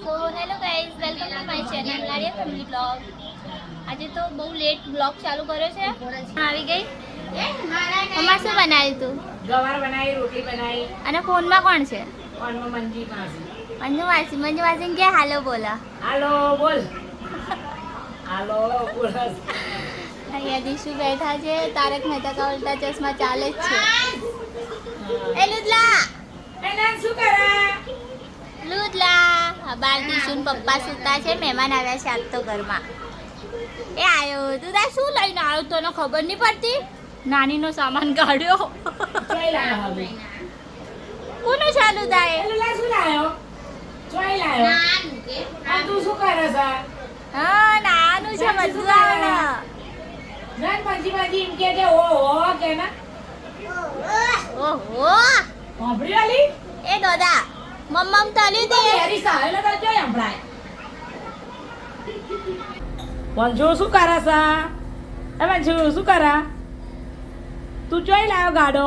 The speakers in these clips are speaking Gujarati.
તો hello guys, welcome to my channel Ladiya family blog. આજે તો બહુ લેટ બ્લોગ ચાલુ કર્યો છે. આવી ગઈ. મમ્મા શું બનાવ્યું તું? ગવાર બનાવી, રોટલી બનાવી. અને ફોનમાં કોણ છે? ફોનમાં મંજી માસી. મંજુ માસી કે હાલો બોલા. હાલો બોલ. હાલો બોલ. અહીંયા દીશુ બેઠા છે. તારક મહેતા કા ઉલ્ટા ચશ્મા ચાલે જ છે. એ લુદલા શું કરે? લુદલા બાર દીશુન પપ્પા સુતા છે. મહેમાન આવ્યા છે આજ તો ઘરમાં. એ આયો તું તાર શું લઈને આવ્યો તને ખબર નહીં પડતી? નાનીનો સામાન કાઢ્યો. ચોઈ લાયો હવે. કોનો ચાલુ થાય? એલુલા શું લાયો? ચોઈ લાયો. આ તું શું કરે છે? હા નાનું છે બધું આવે. નાન મંજી બાજી એમ કે ઓ હો કે ના. ઓહો હોબળી વાલી? એ દોદા મમ્મમ તલી દે. હેરી સાહેલ તો જોઈ હમણાં. મંજુ શું કરે છે? એ મંજુ શું કરે? તું ચોઈ લાયો ગાડો?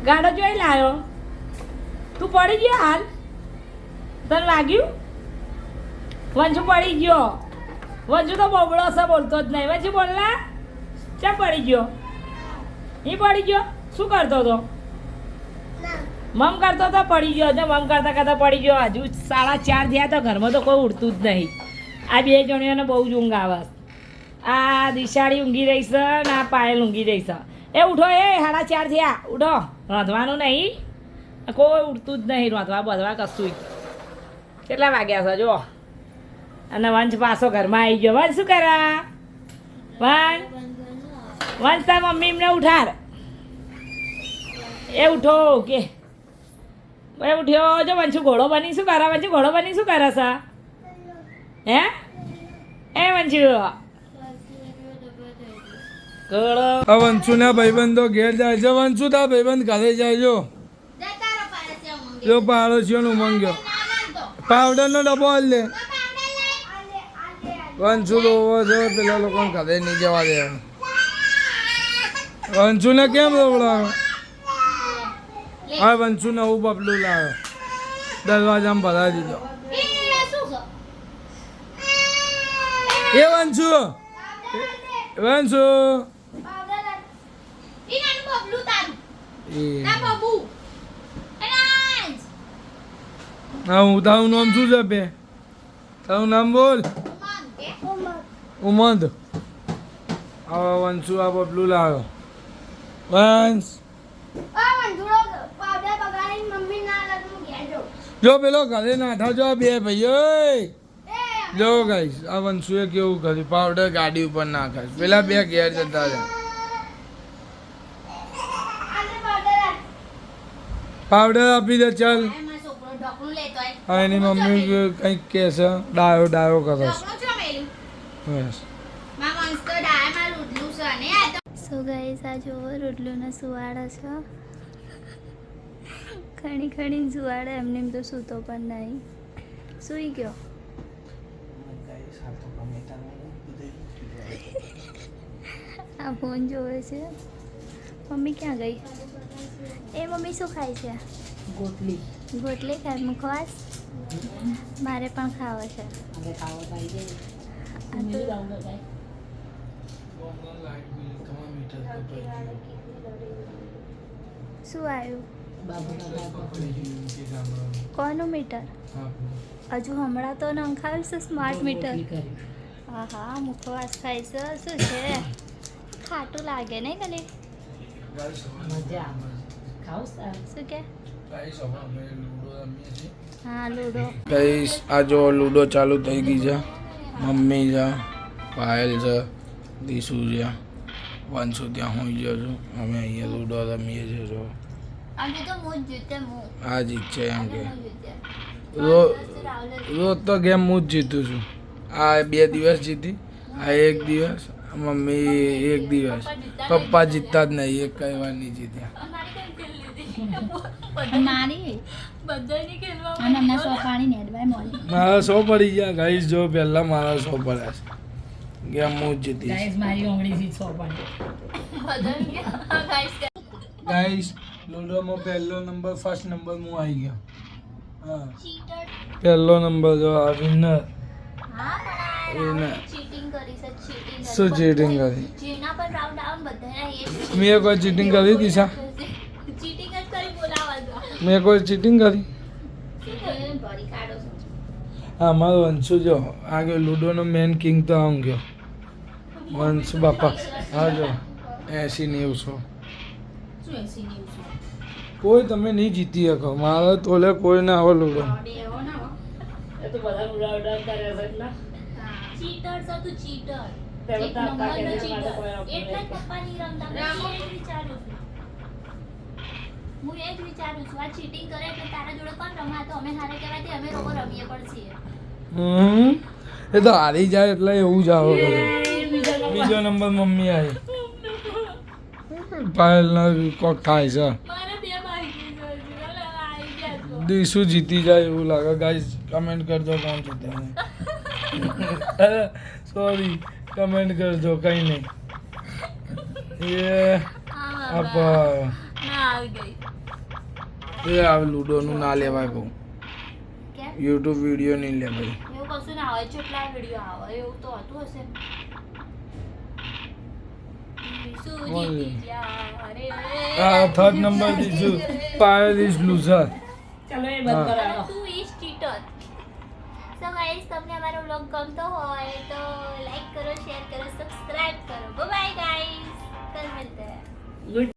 ગાડો ચોઈ લાયો? તું પડી ગયો હાલ? તને લાગ્યું? વંજુ પડી ગયો. વંજુ તો બોબડો છે, બોલતો જ નહીં. વંજુ બોલ ને. ચા પડી ગયો? એ પડી ગયો? શું કરતો હતો? મમ કરતો તો પડી ગયો. જો મમ કરતા કરતા પડી ગયો. હજુ 4:30 થયા તો ઘરમાં તો કોઈ ઉડતું જ નહીં. આ બે જણીઓને બહુ જ ઊંઘ આવે. આ દિશાળી ઊંઘી રહી છે ને આ પાયલ ઊંઘી રહી છે. એ ઉઠો, એ 4:30 થયા. ઉઠો, રાંધવાનું નહીં. કોઈ ઉઠતું જ નહીં. રાંધવા બધવા કશું. કેટલા વાગ્યા છે જો? અને વંશ પાછો ઘરમાં આવી ગયો. વંશ શું કરા? વંશ તાર મમ્મી એમને ઉઠાડ. એ ઉઠો કે એ ઉઠ્યો. જો વંશુ ઘોડો બની શું કરે? વંશુ ઘોડો બની શું કરે છે? હે એ વંશુ ઘોડો. વંશુ ના ભાઈબંધો ઘેર જાય છે. વંશુ તાર ભાઈબંધ ઘરે જાય જો. જો પાડોશીઓનો ઉમંગ્યો પાવડરનો ડબ્બો હાલ લે. વંશુ રોવો છે, પેલા લોકોને ઘરે નહીં જવા દે. વંશુને કેમ રોવડાવ્યો? હા વંશુ નવું બબલું લાવ્યો, દરવાજામાં ભરાઈ દીધો. એ વંશુ વંશુ હા હું તારું નામ શું છે બે? તારું નામ બોલ. ઉમદ. હવે વંશુ આ બબલું લાવ્યો. વંશ જો પેલો ઘરે નાઠા જો બે ભાઈઓ. જો ગાઈસ આ વંશુએ કેવું કર્યું, પાવડર ગાડી ઉપર નાખે. પેલા બે ઘેર જતા રહ્યા. પાવડર આપી દે ચાલ. હા એની મમ્મી કંઈક કહે છે, ડાયો કરે છે. બસ સો ગાઈસ આ જો રોટલુનો સુવાડો છે. ખણી સુવાડે એમને એમ તો સૂતો પણ નહીં. સૂઈ ગયો. આ ફોન જોવે છે. મમ્મી ક્યાં ગઈ? એ મમ્મી શું ખાય છે? ગોટલી ખાય. મુખવાસ મારે પણ ખાવો છે. શું આવ્યું? કોનું મીટર? હજુ હમણાં તો નંખાવ્યું છે સ્માર્ટ મીટર. હા હા મુખવાસ ખાય છે. શું છે? ખાટું લાગે ને કલી? શું કે? હા લૂડો. ગાઈસ આ જો લૂડો ચાલુ થઈ ગઈ છે. મમ્મી છે, પાયલ છે, દીશુ છે, વંશુ ત્યાં હું ગયો છું. અમે અહીંયા લૂડો રમીએ છીએ. જો આ જીતશે એમ કે રોજ તો ગેમ હું જ જીતું છું. આ 2 દિવસ જીતી, આ 1 દિવસ, મમ્મી 1 દિવસ, પપ્પા જીતતા જ નહીં. એક કઈ વાર નહીં જીત્યા. મારા 100 પડી ગયા ગાઈસ. જો પહેલા મારા 100 પડ્યા છે. ગેમ હું જ જીતી. ગાઈસ લૂડોમાં પહેલો નંબર, ફર્સ્ટ નંબર હું આવી ગયો. હા ચીટર. પહેલો નંબર જો આ વિનર હા પણ એને. આ ચીટિંગ કરી છે, ચીટિંગ. શું cheating કરી? જેના પર રાઉન્ડ આઉટ બધાના એ જ છે. મેં કોઈ cheating કરી દિશા? ચીટિંગ જ કરી બોલાવા દો. મેં કોઈ ચીટિંગ કરી? ભરી કાઢો છો. હા મારો વંશુ જો આ ગયો લૂડોનો મેન કિંગ તો આમ ગયો વંશુ બાપા હા જો 80-90 શું 80-90? કોઈ તમે નહીં જીતી શકો મારે તોલે કોઈ ના આવો લૂડો બે એવો ના હો. એ તો બધા ઉડાવડા કરે છે એટલે ચીટર છો તું, ચીટર. તે એક બધા આપણા નંબરનો કેરેટ માટે cheater. કોઈ આપણને એટલે જ નહીં. પપ્પા નહીં રમતા. હું એ જ વિચારું છું. હું એ જ વિચારું છું આ ચીટિંગ કરે એટલે તારા જોડે કોણ રમા તો અમે હારે કહેવાથી અમે લોકો રમીએ પણ છીએ. એ તો હારી જાય એટલે એવું જ આવે બધું. એ બીજા નંબર. બીજો નંબર મમ્મી આવી પાયલના કોક થાય છે મારે બે બાકી છે હજુ. અલા, આવી ગયા છો. દીસુ જીતી જાય એવું લાગે ગાઈસ કમેન્ટ કરજો કોણ જીતે સોરી કમેન્ટ કરજો કઈ નહીં એ આપ ના આવી ગઈ. એ આ લૂડોનું ના લેવાય કહું કેમ? યુટ્યુબ વિડીયો નહીં લેવાય એવું કશું ના આવે, કેટલા વિડીયો આવે એવું તો હતું હશે. શું જીતી ગયા? અરે આ થર્ડ નંબર દીધું પાયલ ઇઝ લૂઝર ચાલો એ બંધ કરો હાલો. તું ઇઝ ચીટર. સો ગાઈસ તમને અમારો વ્લોગ ગમતો હોય તો લાઈક કરો, શેર કરો, સબસ્ક્રાઇબ કરો. બાય ગાઈસ, કલ મિલતે हैं. ગુડ